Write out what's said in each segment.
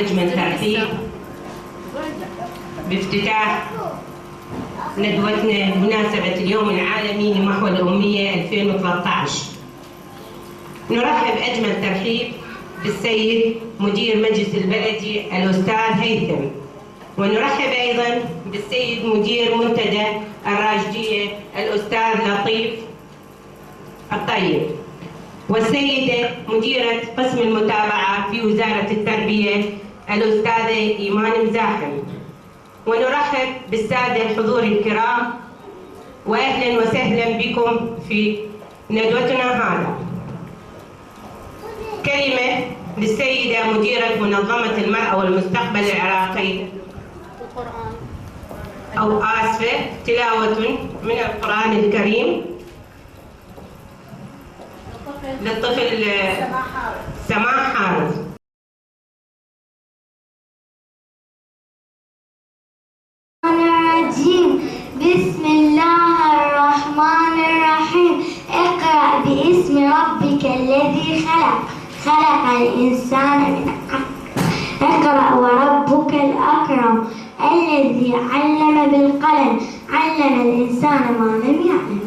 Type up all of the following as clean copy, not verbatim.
أجمل ترحيب بافتتاح ندوتنا بمناسبة اليوم العالمي لمحو الأمية 2013. نرحب أجمل ترحيب بالسيد مدير مجلس البلدي الأستاذ هيثم، ونرحب أيضا بالسيد مدير منتدى الراشدية الأستاذ لطيف الطيب، والسيدة مديرة قسم المتابعة في وزارة التربية الأستاذة إيمان مزاحم. ونرحب بالسادة الحضور الكرام، وأهلا وسهلا بكم في ندوتنا هذا. كلمة للسيدة مديرة منظمة المرأة والمستقبل العراقي، أو آسفة، تلاوة من القرآن الكريم للطفل سماح حارث. بسم الله الرحمن الرحيم. اقرأ باسم ربك الذي خلق، خلق الإنسان من علق. اقرأ وربك الأكرم الذي علم بالقلم، علم الإنسان ما لم يعلم.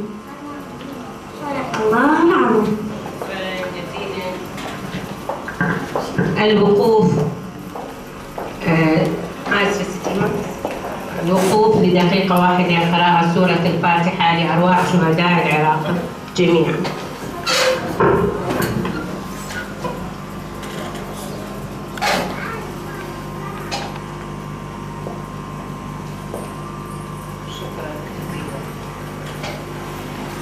صدق الله العظيم. الوقوف الوقوف لدقيقة واحدة قراءة سورة الفاتحة لأرواح شهداء العراق جميعا.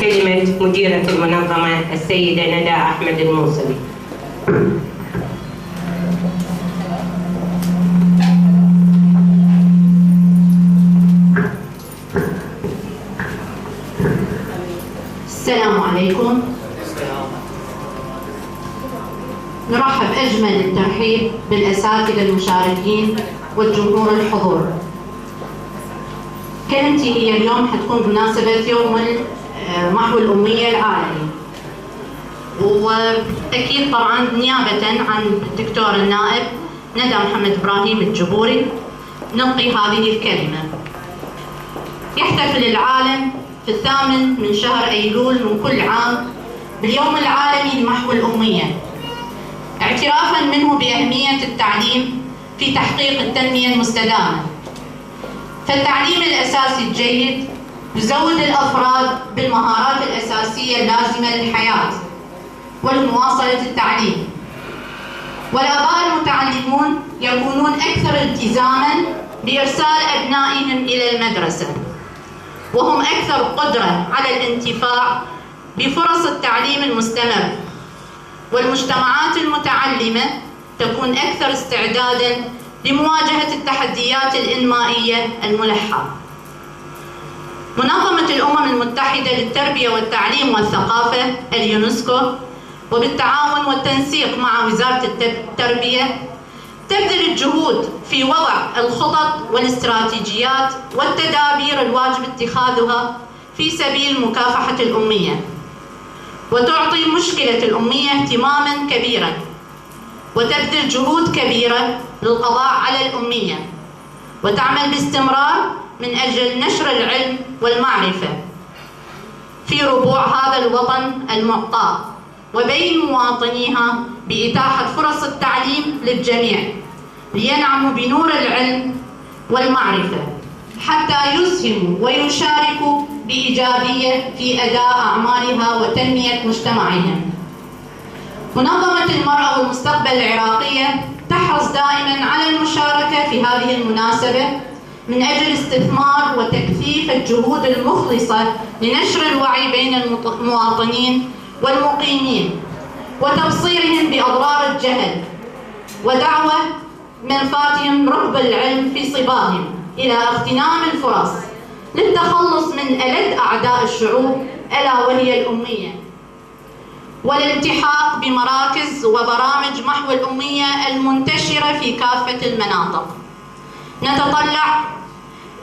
كلمة مديرة المنظمة السيدة ندى أحمد الموصلي. السلام عليكم. نرحب أجمل الترحيب بالأساتذة المشاركين والجمهور الحضور. كلمتي هي اليوم حتكون بمناسبة يوم محو الأمية العالمي، وأكيد طبعا نيابة عن الدكتور النائب ندى محمد إبراهيم الجبوري نلقي هذه الكلمة. يحتفل العالم في 8 شهر أيلول من كل عام باليوم العالمي لمحو الأمية، اعترافاً منه بأهمية التعليم في تحقيق التنمية المستدامة. فالتعليم الأساسي الجيد يزود الأفراد بالمهارات الأساسية اللازمة للحياة ولمواصلة التعليم، والآباء المتعلمون يكونون أكثر التزاماً بإرسال أبنائهم إلى المدرسة، وهم أكثر قدرة على الانتفاع بفرص التعليم المستمر، والمجتمعات المتعلمة تكون أكثر استعداداً لمواجهة التحديات الإنمائية الملحة. منظمة الأمم المتحدة للتربية والتعليم والثقافة اليونسكو، وبالتعاون والتنسيق مع وزارة التربية، تبذل الجهود في وضع الخطط والاستراتيجيات والتدابير الواجب اتخاذها في سبيل مكافحة الأمية، وتعطي مشكلة الأمية اهتماماً كبيراً، وتبذل جهود كبيرة للقضاء على الأمية، وتعمل باستمرار من أجل نشر العلم والمعرفة في ربوع هذا الوطن المعطاء وبين مواطنيها بإتاحة فرص التعليم للجميع لينعموا بنور العلم والمعرفة حتى يسهموا ويشاركوا بإيجابية في أداء أعمالها وتنمية مجتمعهم. منظمة المرأة والمستقبل العراقية تحرص دائماً على المشاركة في هذه المناسبة من أجل استثمار وتكثيف الجهود المخلصة لنشر الوعي بين المواطنين والمقيمين وتبصيرهم بأضرار الجهل، ودعوة من فاتهم ركب العلم في صباهم إلى اغتنام الفرص للتخلص من ألد أعداء الشعوب ألا وهي الأمية، والالتحاق بمراكز وبرامج محو الأمية المنتشرة في كافة المناطق. نتطلع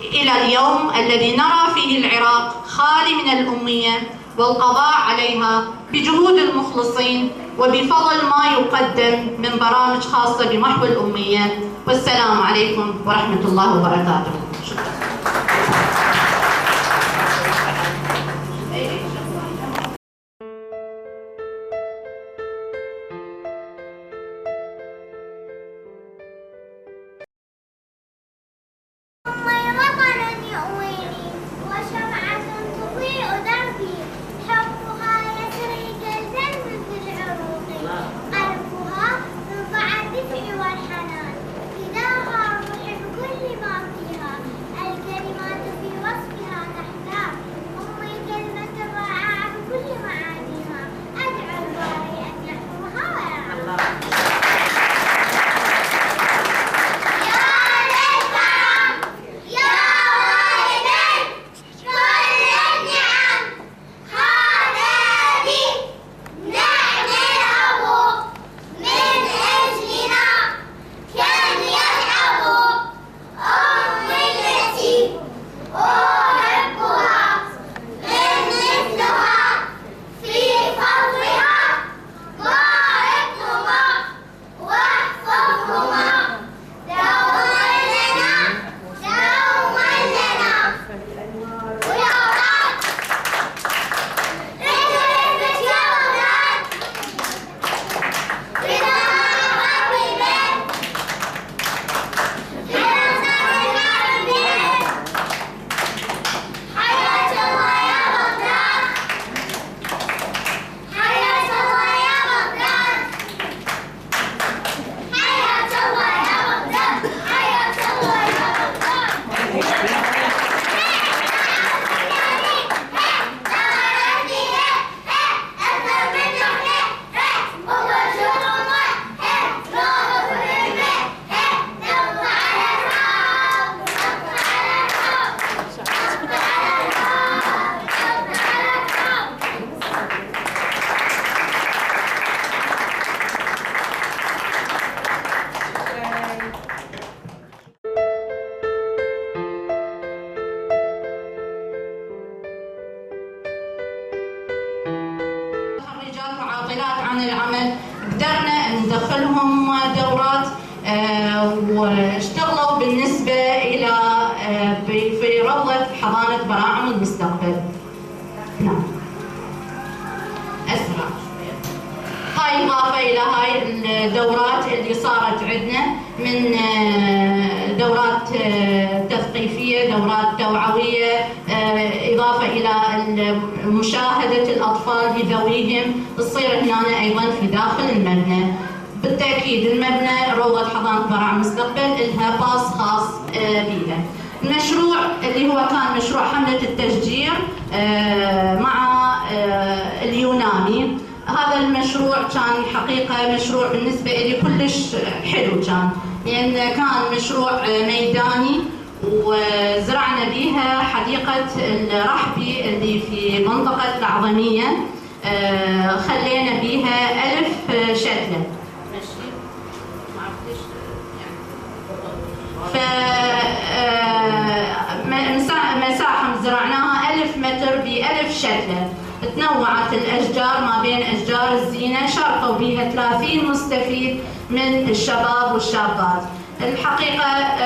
إلى اليوم الذي نرى فيه العراق خالي من الأمية والقضاء عليها بجهود المخلصين وبفضل ما يقدم من برامج خاصة بمحو الأمية والسلام عليكم ورحمة الله وبركاته. شكرا. عن العمل قدرنا ندخلهم دورات واشتغلوا بالنسبة إلى في روضة حضانة براعم المستقبل. نعم. أسرع شوية. هاي إضافة إلى هاي الدورات اللي صارت عندنا من دورات تثقيفية، دورات توعوية، إضافة إلى مشاهدة الأطفال بذويهم تصير هنا أيضا في داخل المبنى. بالتأكيد المبنى روضة حضانة براعم المستقبل لها باص خاص بها. المشروع اللي هو كان مشروع حملة التشجير مع اليوناني، هذا المشروع كان حقيقة مشروع بالنسبة لي كلش حلو، كان لأن كان مشروع ميداني وزرعنا بها حديقة الرحبي اللي في منطقة الأعظمية، خلينا بها 1000 شتلة. مساحة زرعناها 1000 متر ب1000 شتلة. تنوعت الأشجار ما بين أشجار الزينة، شاركوا بها 30 مستفيد من الشباب والشابات. الحقيقة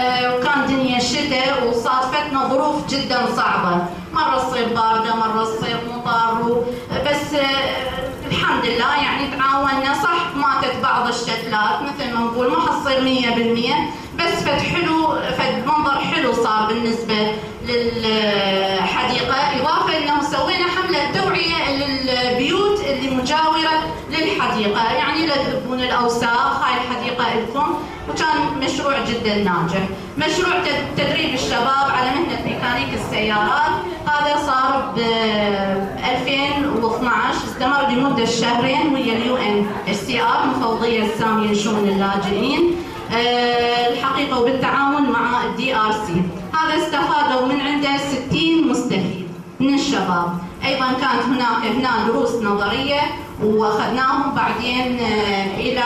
كان دنيا شتاء وصادفتنا ظروف جدا صعبة، مرة تصير باردة مرة تصير مطر، بس الحمد لله يعني تعاوننا. صح ماتت بعض الشتلات مثل ما نقول، ما حتصير 100%، بس فد حلو، فد منظر حلو صار بالنسبة للحديقة. إضافة أنه سوينا حملة توعية للبيوت اللي مجاورة للحديقة، يعني لا تذبون الأوساخ، هاي الحديقة لكم. وكان مشروع جدا ناجح. مشروع تدريب الشباب على مهنة ميكانيك السيارات، هذا صار ب 2012، استمر لمدة شهرين ويا UNHCR مفوضية السامية لشؤون اللاجئين الحقيقة، وبالتعاون مع DRC. هذا استفادوا من عنده 60 مستفيد من الشباب. ايضا كانت هنا دروس نظريه واخذناهم بعدين الى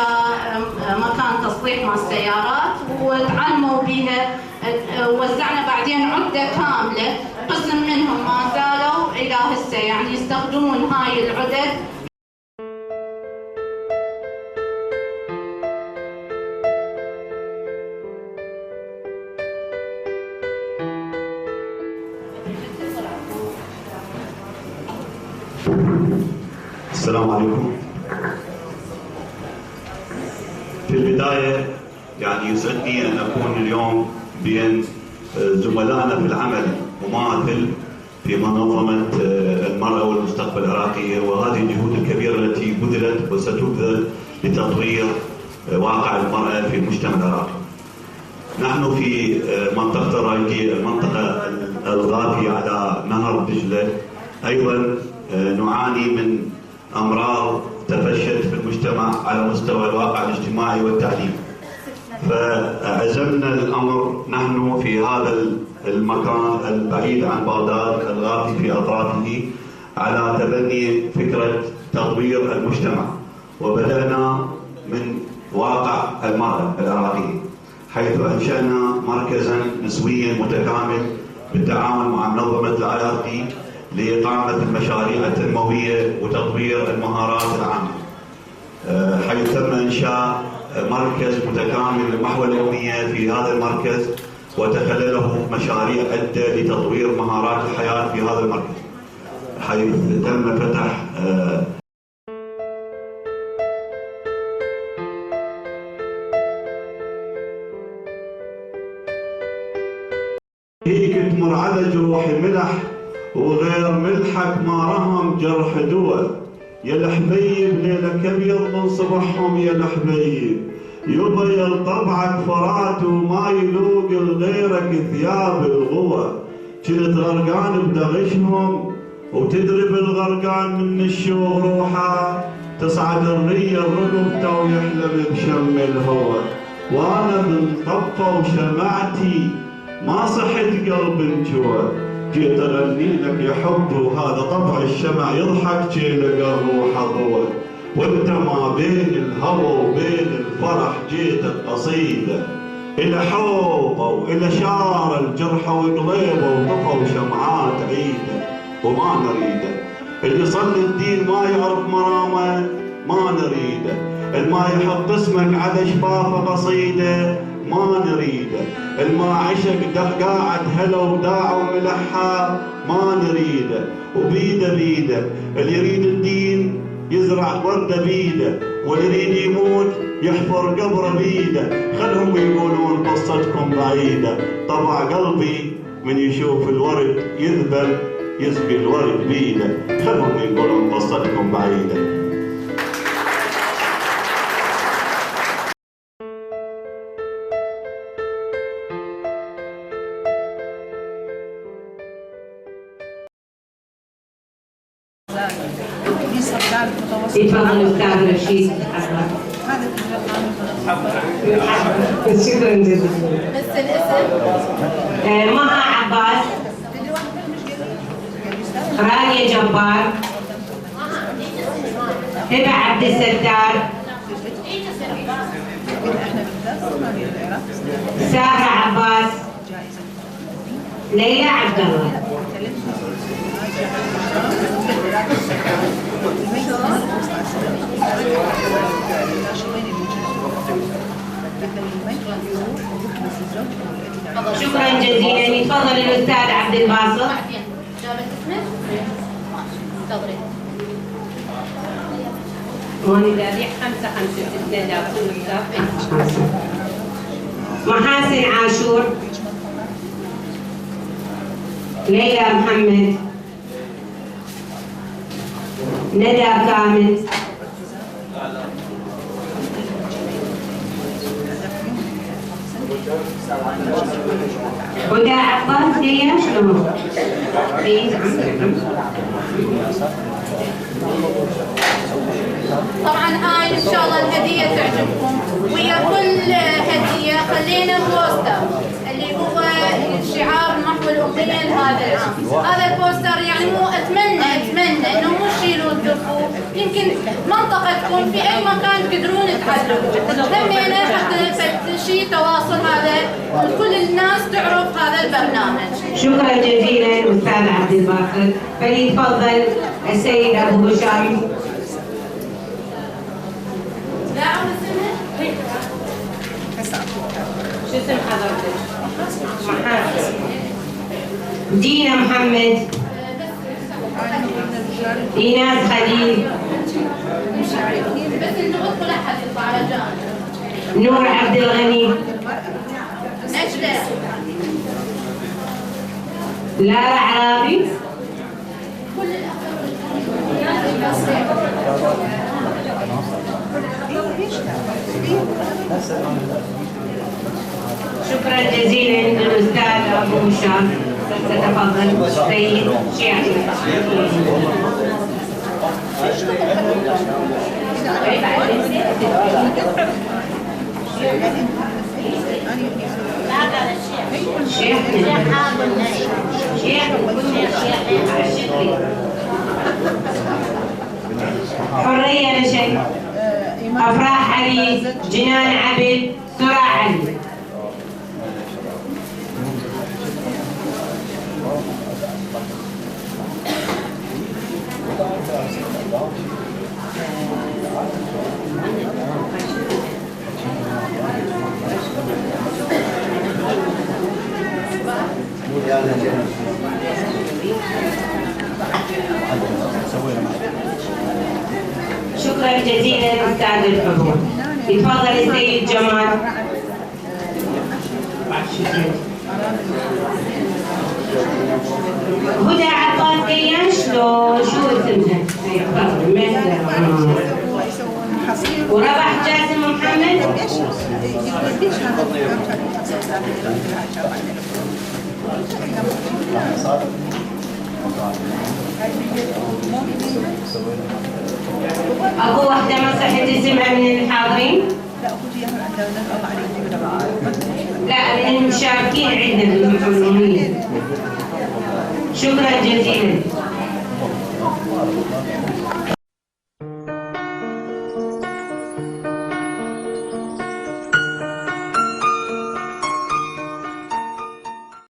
مكان تصليح مع السيارات وتعلموا بها. وزعنا بعدين عده كامله، قسم منهم ما زالوا الى هسه يعني يستخدمون هاي العدد. السلام عليكم. في البداية يعني يسعدني أن أكون اليوم بين زملائنا في العمل مماثل في منظمة المرأة والمستقبل العراقية، وهذه الجهود الكبيرة التي بذلت وستبذل لتطوير واقع المرأة في المجتمع العراقي. نحن في منطقة الرايكي، المنطقة الغافية على نهر دجلة، أيضا نعاني من أمراض تفشت في المجتمع على مستوى الواقع الاجتماعي والتعليم. فعزمنا الأمر نحن في هذا المكان البعيد عن بغداد الغافي في أطرافه على تبني فكرة تطوير المجتمع، وبدأنا من واقع المرأة العراقية، حيث أنشأنا مركزا نسويا متكامل بالتعاون مع منظمة الIRT لإقامة المشاريع التنموية وتطوير المهارات العامة، حيث تم إنشاء مركز متكامل لمحو الأمية في هذا المركز، وتخلله مشاريع عدة لتطوير مهارات الحياة في هذا المركز، حيث تم فتح هيك تمر على جروحي ملح وغير ملحك ما رهم جرح دول، يا الحبيب ليلك ابيض من صبحهم يا الحبيب، يبيض طبعك فرات وما يلوق لغيرك ثياب الغوى، كنت غرقان بدغشهم وتدرب الغرقان من الشوق روحه، تصعد الريه الرقبته ويحلم بشم الهوى، وانا من طبقه وشمعتي ما صحت قلب الجوع، جيت اغني لك يا حب وهذا طبع الشمع يضحك جي لقى روحه ضوء، وانت ما بين الهوى وبين الفرح جيتك قصيده، الى حوضه والى شار الجرح وقليبه وطفى وشمعات عيده وما نريده، اللي يصلي الدين ما يعرف مرامه ما نريده، الما يحط اسمك على شفافه قصيده ما نريده، الما عشق قاعد هلا وداع وملحها ما نريده، وبيده بيده اللي يريد الدين يزرع ورده بيده، واللي يريد يموت يحفر قبره بيده، خلهم يقولون قصتكم بعيده، طبع قلبي من يشوف الورد يذبل يسقي الورد بيده، خلهم يقولون قصتكم بعيده. يتفضل أستاذ رشيد. شكرا جزيلا. بس الاسم مها عباس، رانيا جبار، هبة عبد الستار، سارة عباس، ليلى عبد الله. شكرا جزيلا. يتفضل الاستاذ عبد الباسط. جابت اسمك؟ تفضلي. مونيتاريخ 556 محاسن عاشور، ليلى محمد، ندى كامل، هدى عباس. هي شنو؟ طبعا هاي ان شاء الله الهديه تعجبكم، ويا كل هديه خلينا بوستر اللي هو شعار محو الاميه لهذا العام. هذا البوستر يعني مو اتمنى انه مو تشيلوا وتدفوا، يمكن منطقتكم في اي مكان تقدرون تحلوا، همينا حتى شيء تواصل هذا وكل الناس تعرف هذا البرنامج. شكرا جزيلا استاذ عبد الباسط. فليتفضل السيد ابو هشام. لا اسمها شو اسم حضرتك؟ محاسن. دينا محمد. إيناس خليل. نور عبد الغني. لارا عرابي. شكرا جزيلا للأستاذ أبو هشام. تتفضل سيد شيخ. حرية نشيد. أفراح علي. جنان عبد. سرى علي. شكرا جزيلا أستاذ الحضور. يتفضل السيد جمال. هدى عباس كيان شو اسمها؟ وربح جاسم محمد. أكو واحدة ما صحت اسمها من الحاضرين؟ لا من المشاركين عندنا المحرومين. شكرا جزيلا.